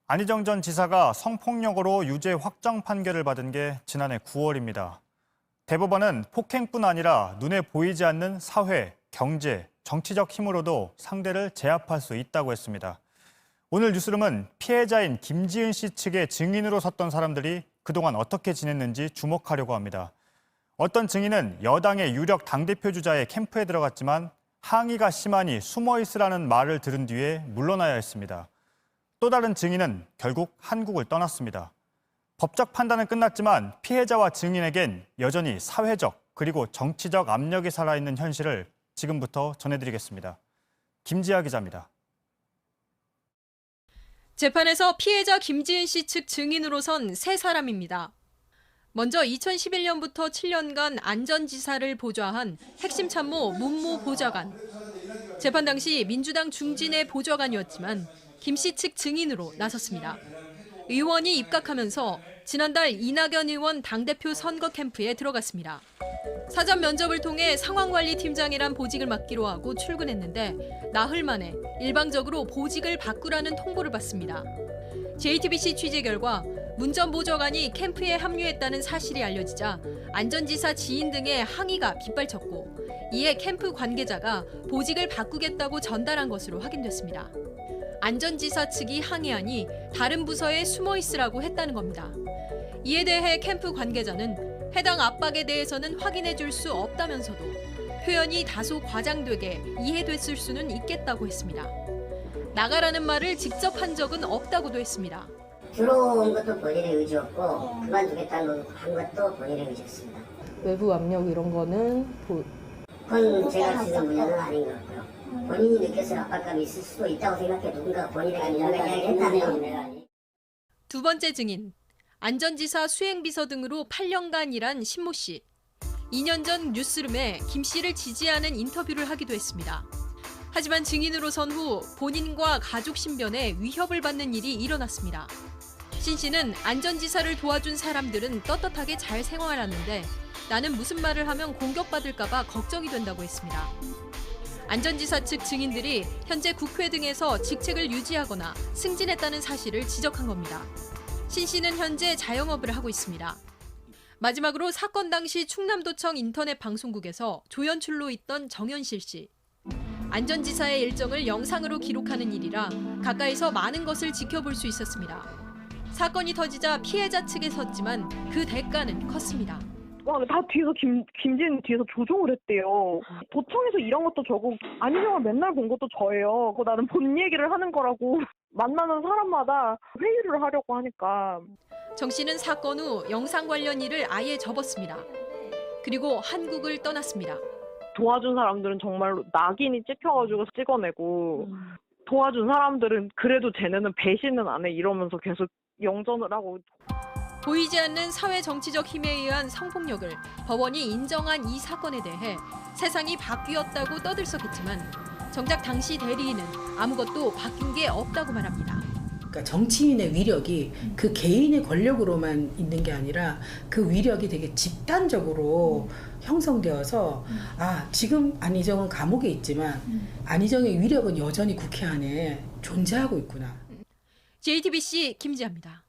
안희정 전 지사가 성폭력으로 유죄 확정 판결을 받은 게 지난해 9월입니다. 대법원은 폭행뿐 아니라 눈에 보이지 않는 사회, 경제, 정치적 힘으로도 상대를 제압할 수 있다고 했습니다. 오늘 뉴스룸은 피해자인 김지은 씨 측의 증인으로 섰던 사람들이 그동안 어떻게 지냈는지 주목하려고 합니다. 어떤 증인은 여당의 유력 당대표 주자의 캠프에 들어갔지만 항의가 심하니 숨어 있으라는 말을 들은 뒤에 물러나야 했습니다. 또 다른 증인은 결국 한국을 떠났습니다. 법적 판단은 끝났지만 피해자와 증인에겐 여전히 사회적 그리고 정치적 압력이 살아있는 현실을 지금부터 전해드리겠습니다. 김지아 기자입니다. 재판에서 피해자 김지은 씨 측 증인으로 선 세 사람입니다. 먼저 2011년부터 7년간 안전지사를 보좌한 핵심 참모 문모 보좌관. 재판 당시 민주당 중진의 보좌관이었지만 김 씨 측 증인으로 나섰습니다. 의원이 입각하면서 지난달 이낙연 의원 당대표 선거 캠프에 들어갔습니다. 사전 면접을 통해 상황관리팀장이란 보직을 맡기로 하고 출근했는데 나흘 만에 일방적으로 보직을 바꾸라는 통보를 받습니다. JTBC 취재 결과 문 전 보좌관이 캠프에 합류했다는 사실이 알려지자 안전지사 지인 등의 항의가 빗발쳤고 이에 캠프 관계자가 보직을 바꾸겠다고 전달한 것으로 확인됐습니다. 안전지사 측이 항의하니 다른 부서에 숨어 있으라고 했다는 겁니다. 이에 대해 캠프 관계자는 해당 압박에 대해서는 확인해 줄 수 없다면서도 표현이 다소 과장되게 이해됐을 수는 있겠다고 했습니다. 나가라는 말을 직접 한 적은 없다고도 했습니다. 들어온 것도 본인의 의지였고 그만두겠다는 한 것도 본인의 의지였습니다. 외부 압력 이런 거는 그건 제가 지금 문제는 아닌 것 같고요. 본인이 느꼈을 압박감이 있을 수도 있다고 생각해. 누군가 본인에게 누군가 이야기했다는 겁니다. 두 번째 증인, 안전지사 수행비서 등으로 8년간 일한 신모 씨. 2년 전 뉴스룸에 김 씨를 지지하는 인터뷰를 하기도 했습니다. 하지만 증인으로 선 후 본인과 가족 신변에 위협을 받는 일이 일어났습니다. 신 씨는 안전지사를 도와준 사람들은 떳떳하게 잘 생활하는데 나는 무슨 말을 하면 공격받을까 봐 걱정이 된다고 했습니다. 안전지사 측 증인들이 현재 국회 등에서 직책을 유지하거나 승진했다는 사실을 지적한 겁니다. 신 씨는 현재 자영업을 하고 있습니다. 마지막으로 사건 당시 충남도청 인터넷 방송국에서 조연출로 있던 정현실 씨. 안전지사의 일정을 영상으로 기록하는 일이라 가까이서 많은 것을 지켜볼 수 있었습니다. 사건이 터지자 피해자 측에 섰지만 그 대가는 컸습니다. 와, 다 뒤에서 김진 뒤에서 조종을 했대요. 도청에서 이런 것도 저고 안희정을 맨날 본 것도 저예요. 그거 나는 본 얘기를 하는 거라고. 만나는 사람마다 회의를 하려고 하니까. 정 씨는 사건 후 영상 관련 일을 아예 접었습니다. 그리고 한국을 떠났습니다. 도와준 사람들은 정말로 낙인이 찍혀가지고 찍어내고 도와준 사람들은 그래도 쟤네는 배신은 안 해 이러면서 계속 영전을 하고. 보이지 않는 사회 정치적 힘에 의한 성폭력을 법원이 인정한 이 사건에 대해 세상이 바뀌었다고 떠들썩했지만 정작 당시 대리인은 아무것도 바뀐 게 없다고 말합니다. 그러니까 정치인의 위력이 그 개인의 권력으로만 있는 게 아니라 그 위력이 되게 집단적으로 형성되어서 지금 안희정은 감옥에 있지만 안희정의 위력은 여전히 국회 안에 존재하고 있구나. JTBC 김지아입니다.